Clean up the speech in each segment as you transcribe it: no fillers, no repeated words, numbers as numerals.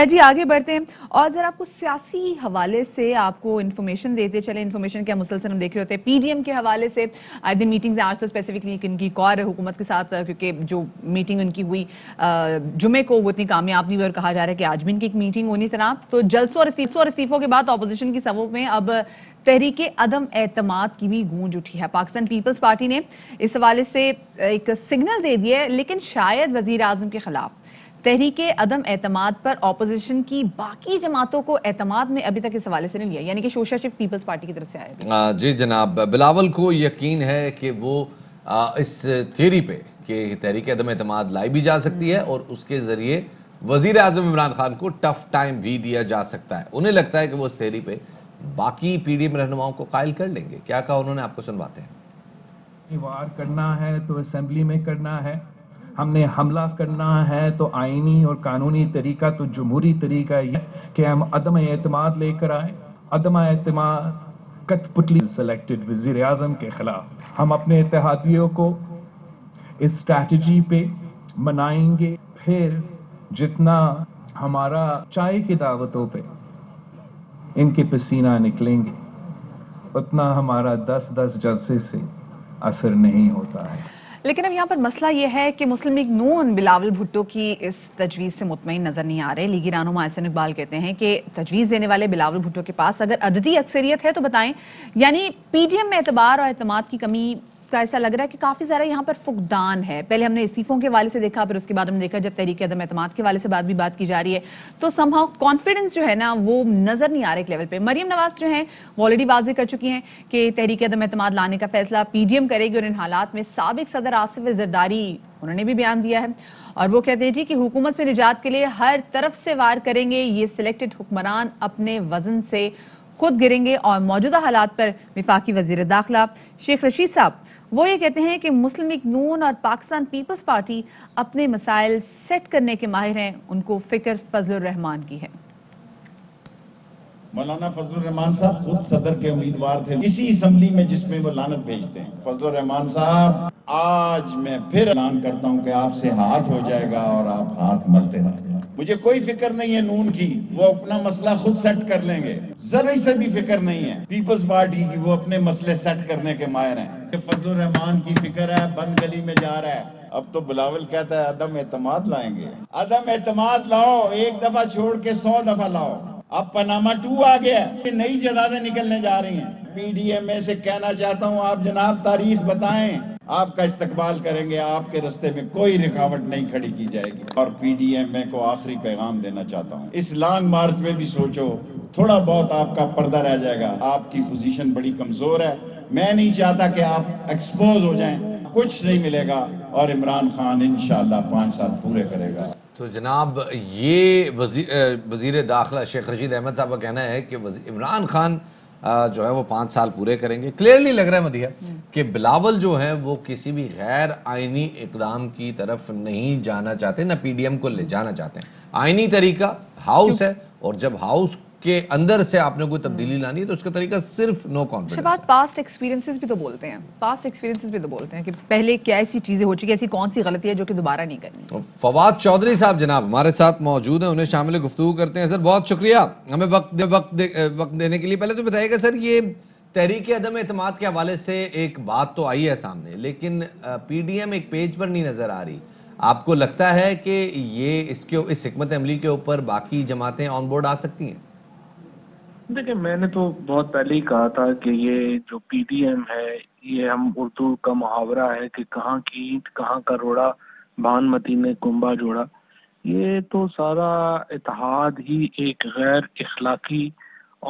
جی آگے بڑھتے ہیں اور ذرا آپ کو سیاسی حوالے سے آپ کو انفارمیشن دیتے چلیں. انفارمیشن کیا مسلسل ہم دیکھ رہے ہوتے ہیں پی ڈی ایم کے حوالے سے دن میٹنگز ہیں. آج تو اسپیسیفکلی ان کی ایک اور حکومت کے ساتھ کیونکہ جو میٹنگ ان کی ہوئی جمعے کو وہ اتنی کامیاب نہیں ہوئی اور کہا جا رہا ہے کہ آج بھی ان کی ایک میٹنگ ہونی طرح. تو جلسوں اور استعفوں کے بعد اپوزیشن کی صفوں میں اب تحریک عدم اعتماد کی بھی گونج اٹھی ہے. پاکستان پیپلز پارٹی نے اس حوالے سے ایک سگنل دے دیا ہے لیکن شاید وزیر اعظم کے خلاف تحریک عدم اعتماد پر اپوزیشن کی باقی جماعتوں کو اعتماد میں ابھی تک اس حوالے سے نہیں لیا, یعنی کہ شوشا شفٹ پیپلز پارٹی کی طرف سے آیا. جی جناب, بلاول کو یقین ہے کہ وہ اس تھیوری پہ کہ تحریک عدم اعتماد لائی بھی جا سکتی ہے اور اس کے ذریعے وزیر اعظم عمران خان کو ٹف ٹائم بھی دیا جا سکتا ہے. انہیں لگتا ہے کہ وہ اس تھیوری پہ باقی پی ڈی ایم رہنماؤں کو قائل کر لیں گے. کیا کہا انہوں نے, آپ کو سنواتے ہیں. وار کرنا ہے تو اسمبلی میں کرنا ہے, ہم نے حملہ کرنا ہے تو آئینی اور قانونی طریقہ تو جمہوری طریقہ یہ کہ ہم عدم اعتماد لے کر آئیں. عدم اعتماد کٹ پتلی سلیکٹڈ وزیر اعظم کے خلاف ہم اپنے اتحادیوں کو اس اسٹریٹجی پہ منائیں گے. پھر جتنا ہمارا چائے کی دعوتوں پہ ان کے پسینہ نکلیں گے اتنا ہمارا 10 جلسے سے اثر نہیں ہوتا ہے. لیکن اب یہاں پر مسئلہ یہ ہے کہ مسلم لیگ نون بلاول بھٹو کی اس تجویز سے مطمئن نظر نہیں آ رہے. لیگی رہنما احسن اقبال کہتے ہیں کہ تجویز دینے والے بلاول بھٹو کے پاس اگر عددی اکثریت ہے تو بتائیں, یعنی پی ڈی ایم میں اعتبار اور اعتماد کی کمی کا ایسا لگ رہا ہے کہ کافی زیادہ یہاں پر فقدان ہے. پہلے ہم نے استعفوں کے حوالے سے دیکھا, پھر اس کے بعد ہم نے دیکھا جب تحریک عدم اعتماد کے حوالے سے بات کی جا رہی ہے تو سم ہاؤ کانفیڈنس جو ہے نا وہ نظر نہیں آ رہا ایک لیول پہ. مریم نواز جو ہیں وہ آلریڈی واضح کر چکی ہیں کہ تحریک عدم اعتماد لانے کا فیصلہ پی ڈی ایم کرے گی, اور ان حالات میں سابق صدر آصف زرداری انہوں نے بھی بیان دیا ہے اور وہ کہتے ہیں جی کہ حکومت سے نجات کے لیے ہر طرف سے وار کریں گے. یہ سلیکٹڈ حکمران اپنے وزن سے خود گریں گے. اور موجودہ حالات پر وفاقی وزیر داخلہ شیخ رشید صاحب وہ یہ کہتے ہیں کہ مسلم لیگ نون اور پاکستان پیپلز پارٹی اپنے مسائل سیٹ کرنے کے ماہر ہیں, ان کو فکر فضل الرحمان کی ہے. مولانا فضل الرحمان صاحب خود صدر کے امیدوار تھے اسی اسمبلی میں جس میں وہ لعنت بھیجتے ہیں. فضل الرحمان صاحب, آج میں پھر اعلان کرتا ہوں کہ آپ سے ہاتھ ہو جائے گا اور آپ ہاتھ ملتے رہیں. مجھے کوئی فکر نہیں ہے نون کی, وہ اپنا مسئلہ خود سیٹ کر لیں گے. ذرا سے بھی فکر نہیں ہے پیپلز پارٹی کی, وہ اپنے مسئلے سیٹ کرنے کے ماہر ہیں. فضل الرحمان کی فکر ہے, بند گلی میں جا رہا ہے. اب تو بلاول کہتا ہے عدم اعتماد لائیں گے. عدم اعتماد لاؤ, ایک دفعہ چھوڑ کے 100 دفعہ لاؤ. اب پاناما 2 آ گیا ہے, نئی جدادیں نکلنے جا رہی ہیں. پی ڈی ایم اے سے کہنا چاہتا ہوں آپ جناب تاریخ بتائیں, آپ کا استقبال کریں گے, آپ کے رستے میں کوئی رکاوٹ نہیں کھڑی کی جائے گی. اور پی ڈی ایم اے کو آخری پیغام دینا چاہتا ہوں, اس لانگ مارچ میں بھی سوچو, تھوڑا بہت آپ کا پردہ رہ جائے گا. آپ کی پوزیشن بڑی کمزور ہے, میں نہیں چاہتا کہ آپ ایکسپوز ہو جائیں. کچھ نہیں ملے گا اور عمران خان انشاءاللہ 5 سال پورے کرے گا. تو جناب یہ وزیر داخلہ شیخ رشید احمد صاحب کا کہنا ہے کہ عمران خان جو ہے وہ 5 سال پورے کریں گے. کلیئرلی لگ رہا ہے مدیحہ کہ بلاول جو ہیں وہ کسی بھی غیر آئینی اقدام کی طرف نہیں جانا چاہتے, نہ پی ڈی ایم کو لے جانا چاہتے ہیں. آئینی طریقہ ہاؤس ہے, اور جب ہاؤس کے اندر سے آپ نے کوئی تبدیلی لانی ہے تو اس کا طریقہ صرف نو کانفیڈنس. شبات پاسٹ ایکسپیرینسز بھی تو بولتے ہیں کہ پہلے کیا ایسی چیزیں ہو چکی, ایسی کون سی غلطی ہے جو کہ دوبارہ نہیں کرنی. فواد چودھری صاحب جناب ہمارے ساتھ موجود ہیں, انہیں شامل گفتگو کرتے ہیں. سر بہت شکریہ ہمیں وقت دینے کے لیے. پہلے تو بتائیے گا سر, یہ تحریک عدم اعتماد کے حوالے سے ایک بات تو آئی ہے سامنے, لیکن پی ڈی ایم ایک پیج پر نہیں نظر آ رہی. آپ کو لگتا ہے کہ یہ اس حکمت عملی کے اوپر باقی جماعتیں آن بورڈ آ سکتی ہیں؟ دیکھیں, میں نے تو بہت پہلے ہی کہا تھا کہ یہ جو پی ڈی ایم ہے, یہ ہم اردو کا محاورہ ہے کہ کہاں کی اینٹ کہاں کا روڑا, بھانمتی نے کنبا جوڑا. یہ تو سارا اتحاد ہی ایک غیر اخلاقی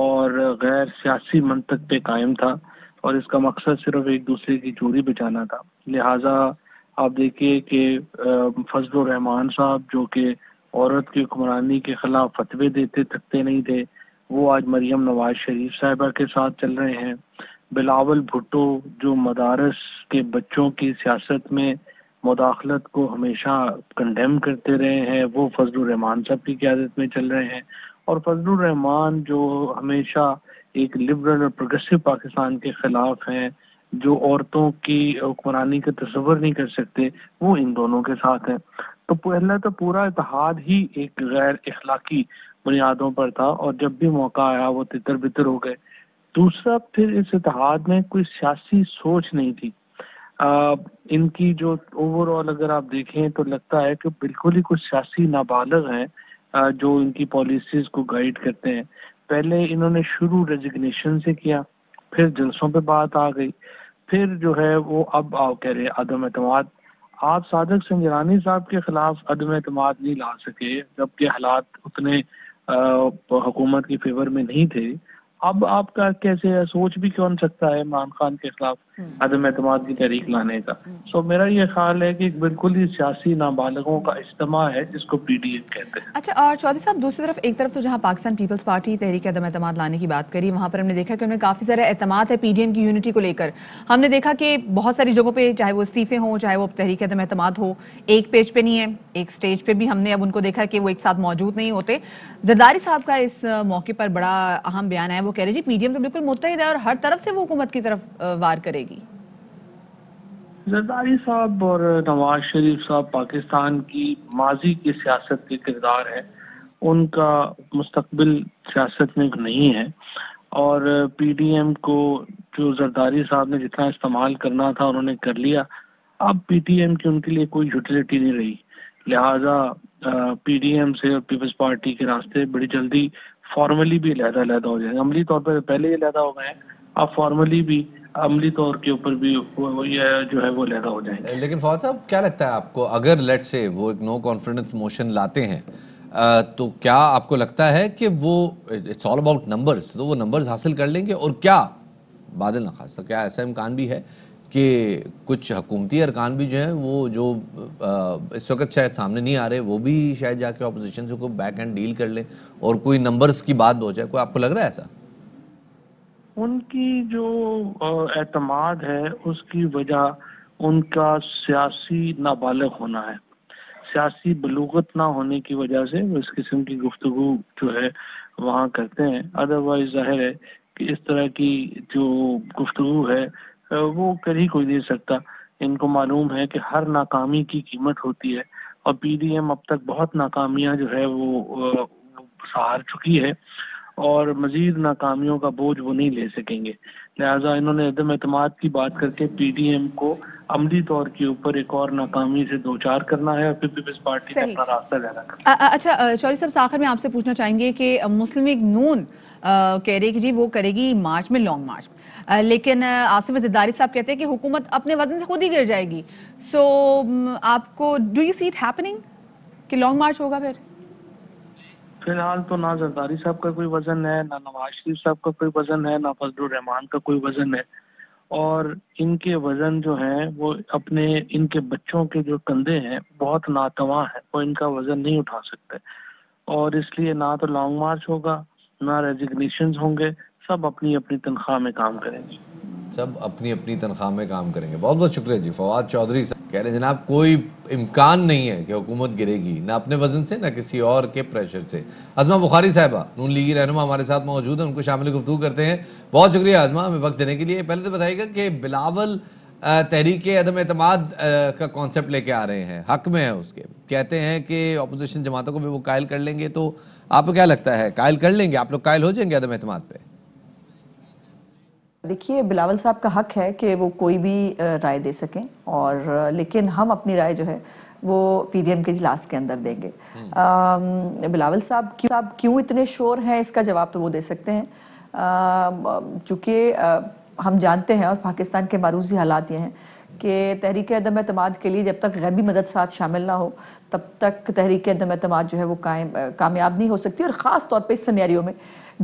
اور غیر سیاسی منطق پہ قائم تھا, اور اس کا مقصد صرف ایک دوسرے کی چوری بچانا تھا. لہٰذا آپ دیکھیے کہ فضل الرحمان صاحب جو کہ عورت کی حکمرانی کے خلاف فتوے دیتے تھکتے نہیں تھے, وہ آج مریم نواز شریف صاحبہ کے ساتھ چل رہے ہیں. بلاول بھٹو جو مدارس کے بچوں کی سیاست میں مداخلت کو ہمیشہ کنڈیم کرتے رہے ہیں, وہ فضل الرحمان صاحب کی قیادت میں چل رہے ہیں. اور فضل الرحمان جو ہمیشہ ایک لبرل اور پروگریسو پاکستان کے خلاف ہیں, جو عورتوں کی حکمرانی کا تصور نہیں کر سکتے, وہ ان دونوں کے ساتھ ہیں. تو پہلا تو پورا اتحاد ہی ایک غیر اخلاقی بنیادوں پر تھا اور جب بھی موقع آیا وہ تتر بتر ہو گئے. دوسرا پھر اس اتحاد میں کوئی سیاسی سوچ نہیں تھی. ان کی جو اوور آل اگر آپ دیکھیں تو لگتا ہے کہ بالکل ہی کچھ سیاسی نابالغ ہیں جو ان کی پالیسیز کو گائیڈ کرتے ہیں. پہلے انہوں نے شروع ریزگنیشن سے کیا, پھر جلسوں پہ بات آ گئی, پھر جو ہے وہ اب کہہ رہے عدم اعتماد. آپ صادق سنجرانی صاحب کے خلاف عدم اعتماد نہیں لا سکے جبکہ حالات اتنے حکومت کی فیور میں نہیں تھے. اب آپ کا کیسے سوچ بھی کون سکتا ہے عمران خان کے خلاف عدم اعتماد کی تحریک لانے کا؟ سو میرا یہ خیال ہے کہ بالکل ہی سیاسی نابالغوں کا اجتماع ہے جس کو پی ڈی ایم کہتے ہیں. اچھا, اور چودھری صاحب دوسری طرف ایک طرف تو جہاں پاکستان پیپلز پارٹی تحریک عدم اعتماد لانے کی بات کری, وہاں پر ہم نے دیکھا کہ انہیں کافی سارا اعتماد ہے پی ڈی ایم کی یونٹی کو لے کر. ہم نے دیکھا کہ بہت ساری جگہوں پہ چاہے وہ استعفے ہوں چاہے وہ تحریک عدم اعتماد ہو, ایک پیج پہ نہیں ہے, ایک سٹیج پہ بھی ہم نے اب ان کو دیکھا کہ وہ ایک ساتھ موجود نہیں ہوتے. زرداری صاحب کا اس موقع پر بڑا اہم بیان ہے, وہ کہہ رہے جی پی ڈی ایم تو بالکل متحد ہے اور ہر طرف سے وہ حکومت کی طرف وار کرے گی. زرداری صاحب اور نواز شریف صاحب پاکستان کی ماضی کی سیاست کے کردار ہے, ان کا مستقبل سیاست میں نہیں ہے. اور پی ڈی ایم کو جو زرداری صاحب نے جتنا استعمال کرنا تھا انہوں نے کر لیا. اب پی ٹی ایم کی ان کے لیے کوئی یوٹیلیٹی نہیں رہی, لہٰذا پی ڈی ایم سے اور پیپلز پارٹی کے راستے بڑی جلدی فارملی بھی علیحدہ ہو جائیں گے. عملی طور پر پہلے ہی علیحدہ ہو گئے ہیں, اب فارملی بھی عملی طور کے اوپر بھی جو ہے وہ علیحدہ ہو جائیں گے. لیکن فواد صاحب کیا لگتا ہے آپ کو, اگر لیٹ سے وہ ایک نو کانفیڈنس موشن لاتے ہیں تو کیا آپ کو لگتا ہے کہ وہ اٹس آل اباؤٹ نمبرز, تو وہ نمبرز حاصل کر لیں گے؟ اور کیا بادل نخواستہ کیا ایسا امکان بھی ہے کہ کچھ حکومتی ارکان بھی جو ہیں وہ جو اس وقت شاید سامنے نہیں آ رہے وہ بھی شاید جا کے اپوزیشن سے کوئی بیک اینڈ ڈیل کر لیں اور کوئی نمبرز کی بات ہو جائے؟ کوئی آپ کو لگ رہا ہے ایسا؟ ان کی جو اعتماد ہے اس کی وجہ ان کا سیاسی نابالغ ہونا ہے. سیاسی بلوغت نہ ہونے کی وجہ سے وہ اس قسم کی گفتگو جو ہے وہاں کرتے ہیں. ادروائز ظاہر ہے کہ اس طرح کی جو گفتگو ہے وہ کر ہی کوئی نہیں سکتا. ان کو معلوم ہے کہ ہر ناکامی کی قیمت ہوتی ہے اور پی ڈی ایم اب تک بہت ناکامیاں جو ہے وہ سہار چکی ہے اور مزید ناکامیوں کا بوجھ وہ نہیں لے سکیں گے. لہٰذا انہوں نے عدم اعتماد کی بات کر کے پی ڈی ایم کو عملی طور کے اوپر ایک اور ناکامی سے دوچار کرنا ہے اور پھر پیپلز پارٹی نے اپنا راستہ لینا کرنا. اچھا چودھری صاحب, آخر میں آپ سے پوچھنا چاہیں گے کہ مسلم لیگ نون کہہ رہی کہ جی وہ کرے گی مارچ میں لانگ مارچ, لیکن آصف زرداری صاحب کہتے ہیں کہ حکومت اپنے وزن سے خود ہی گر جائے گی. سو آپ کو do you see it happening کہ لانگ مارچ ہوگا؟ پھر فی الحال تو نہ زرداری صاحب کا کوئی وزن ہے, نہ نواز شریف صاحب کا کوئی وزن ہے, نہ فضل الرحمان کا کوئی وزن ہے. اور ان کے وزن جو ہیں وہ اپنے ان کے بچوں کے جو کندھے ہیں بہت ناتواں ہیں, وہ ان کا وزن نہیں اٹھا سکتے. اور اس لیے نہ تو لانگ مارچ ہوگا نہ ریزگنیشنز ہوں گے, سب اپنی اپنی تنخواہ میں کام کریں گے. سب اپنی اپنی تنخواہ میں کام کریں گے. بہت بہت شکریہ جی. فواد چودھری صاحب کہہ رہے ہیں جناب کوئی امکان نہیں ہے کہ حکومت گرے گی, نہ اپنے وزن سے نہ کسی اور کے پریشر سے. ازما بخاری صاحبہ نون لیگی رہنما ہمارے ساتھ موجود ہیں, ان کو شامل گفتگو کرتے ہیں. بہت شکریہ ازما ہمیں وقت دینے کے لیے. پہلے تو بتائیے گا کہ بلاول تحریک عدم اعتماد کا کانسیپٹ لے کے آ رہے ہیں, حق میں ہے اس کے, کہتے ہیں کہ اپوزیشن جماعتوں کو بھی وہ قائل کر لیں گے, تو آپ کو کیا لگتا ہے قائل کر لیں گے؟ آپ لوگ قائل ہو جائیں گے عدم اعتماد پہ؟ دیکھیے بلاول صاحب کا حق ہے کہ وہ کوئی بھی رائے دے سکیں, اور لیکن ہم اپنی رائے جو ہے وہ پی ڈی ایم کے اجلاس کے اندر دیں گے. بلاول صاحب کیوں اتنے شور ہیں اس کا جواب تو وہ دے سکتے ہیں, چونکہ ہم جانتے ہیں اور پاکستان کے معروضی حالات یہ ہیں کہ تحریک عدم اعتماد کے لیے جب تک غیبی مدد ساتھ شامل نہ ہو تب تک تحریک عدم اعتماد جو ہے وہ کامیاب نہیں ہو سکتی, اور خاص طور پہ اس سینیریو میں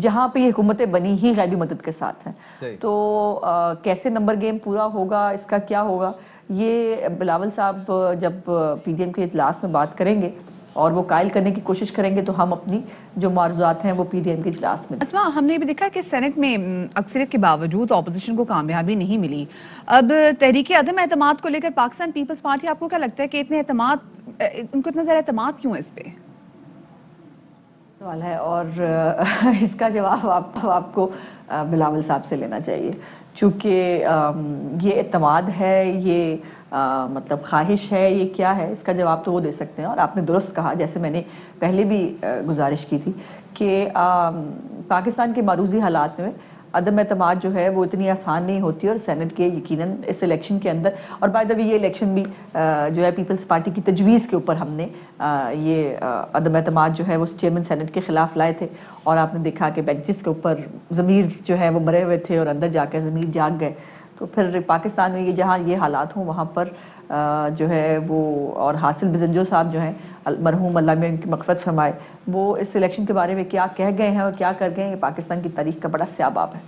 جہاں پہ یہ حکومتیں بنی ہی غیبی مدد کے ساتھ ہیں. تو کیسے نمبر گیم پورا ہوگا, اس کا کیا ہوگا, یہ بلاول صاحب جب پی ڈی ایم کے اجلاس میں بات کریں گے اور وہ قائل کرنے کی کوشش کریں گے تو ہم اپنی جو معروضات ہیں وہ پی ڈی ایم کے اجلاس میں. اسما, ہم نے بھی دیکھا کہ سینٹ میں اکثریت کے باوجود اپوزیشن کو کامیابی نہیں ملی. اب تحریک عدم اعتماد کو لے کر پاکستان پیپلز پارٹی, آپ کو کیا لگتا ہے کہ اتنے اعتماد, ان کو اتنا زیادہ اعتماد کیوں ہے اس پہ؟ سوال ہے اور اس کا جواب آپ کو بلاول صاحب سے لینا چاہیے. چونکہ یہ اعتماد ہے، یہ مطلب خواہش ہے، یہ کیا ہے، اس کا جواب تو وہ دے سکتے ہیں. اور آپ نے درست کہا، جیسے میں نے پہلے بھی گزارش کی تھی کہ پاکستان کے معروضی حالات میں عدم اعتماد جو ہے وہ اتنی آسان نہیں ہوتی، اور سینٹ کے یقیناً اس الیکشن کے اندر، اور بائی دا وے یہ الیکشن بھی جو ہے پیپلز پارٹی کی تجویز کے اوپر ہم نے یہ عدم اعتماد جو ہے وہ چیئرمین سینٹ کے خلاف لائے تھے، اور آپ نے دیکھا کہ بینچز کے اوپر ضمیر جو ہے وہ مرے ہوئے تھے اور اندر جا کے ضمیر جاگ گئے. تو پھر پاکستان میں یہ جہاں یہ حالات ہوں وہاں پر جو ہے وہ، اور حاصل بزنجو صاحب جو ہیں مرحوم اللہ میں ان کی مغفرت فرمائے، وہ اس الیکشن کے بارے میں کیا کہہ گئے ہیں اور کیا کر گئے ہیں، یہ پاکستان کی تاریخ کا بڑا سیاہ باب ہے.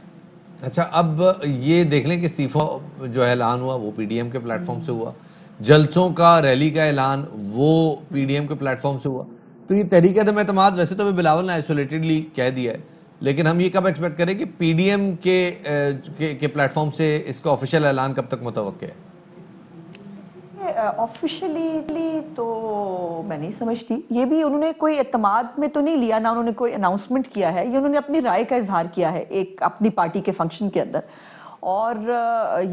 اچھا، اب یہ دیکھ لیں کہ استعفیٰ جو اعلان ہوا وہ پی ڈی ایم کے پلیٹ فارم سے ہوا، جلسوں کا، ریلی کا اعلان وہ پی ڈی ایم کے پلیٹ فارم سے ہوا. تو یہ تحریک عدم اعتماد ویسے تو بلاول نے آئسولیٹڈلی کہہ دیا ہے، لیکن ہم یہ کب ایکسپیکٹ کریں کہ پی ڈی ایم کے پلیٹ فارم سے اس کا آفیشیل اعلان کب تک متوقع ہے؟ آفیشلی تو میں نہیں سمجھتی، یہ بھی انہوں نے کوئی اعتماد میں تو نہیں لیا، نہ انہوں نے کوئی اناؤنسمنٹ کیا ہے، یہ انہوں نے اپنی رائے کا اظہار کیا ہے ایک اپنی پارٹی کے فنکشن کے اندر، اور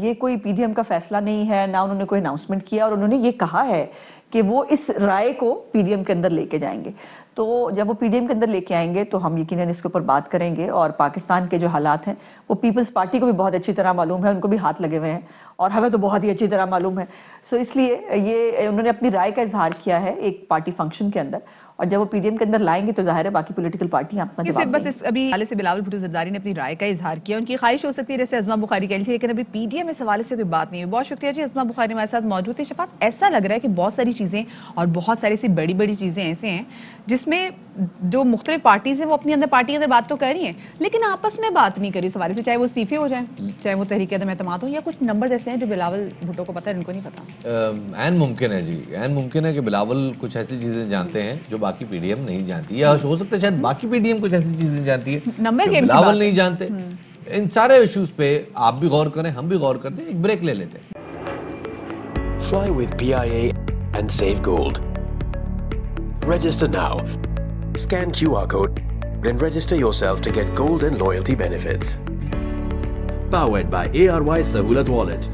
یہ کوئی پی ڈی ایم کا فیصلہ نہیں ہے، نہ انہوں نے کوئی اناؤنسمنٹ کیا، اور انہوں نے یہ کہا ہے کہ وہ اس رائے کو پی ڈی ایم کے اندر لے کے جائیں گے. تو جب وہ پی ڈی ایم کے اندر لے کے آئیں گے تو ہم یقیناً اس کے اوپر بات کریں گے. اور پاکستان کے جو حالات ہیں وہ پیپلز پارٹی کو بھی بہت اچھی طرح معلوم ہے، ان کو بھی ہاتھ لگے ہوئے ہیں، اور ہمیں تو بہت ہی اچھی طرح معلوم ہے. سو اس لیے یہ انہوں نے اپنی رائے کا اظہار کیا ہے ایک پارٹی فنکشن کے اندر، اور جب وہ پی ڈی ایم کے اندر لائیں گے تو ظاہر ہے باقی پولیٹیکل پارٹیاں اپنا جواب دیں گی. بس ابھی حوالے سے بلاول بھٹو زرداری نے اپنی رائے کا اظہار کیا، ان کی خواہش ہو سکتی ہے جیسے ازما بخاری کہہ رہی تھی، لیکن ابھی پی ڈی ایم اس حوالے سے کوئی بات نہیں ہوئی. بہت شکریہ جی، ازما بخاری ہمارے ساتھ موجود تھی. شفاعت، ایسا لگ رہا ہے کہ بہت ساری چیزیں اور بہت ساری سی بڑی بڑی چیزیں ایسے ہیں جس میں جو مختلف پارٹیز ہیں وہ اپنی اندر پارٹی کے اندر بات تو کر رہی ہیں لیکن آپس میں بات نہیں کری اس حوالے سے، چاہے وہ استعفے ہو جائیں، چاہے وہ تحریک عدم اعتماد ہو، یا کچھ نمبرز ایسے ہیں جو بلاول بھٹو کو پتہ ہے ان کو نہیں پتہ. عین ممکن ہے جی، عین ممکن ہے کہ بلاول کچھ ایسی چیزیں جانتے ہیں جو باقی پی ڈی ایم نہیں جانتی، یا ہو سکتا ہے شاید باقی پی ڈی ایم کچھ ایسی چیزیں جانتی ہے نمبر جو گیم کی بلاول بات نہیں جانتے. ان سارے ایشوز پہ آپ بھی غور کریں، ہم بھی غور کرتے ہیں. ایک بریک لے لیتے ہیں. Fly with PIA and save gold. Register now. Scan QR code and register yourself to get gold and loyalty benefits. Powered by ARY Sahulat Wallet.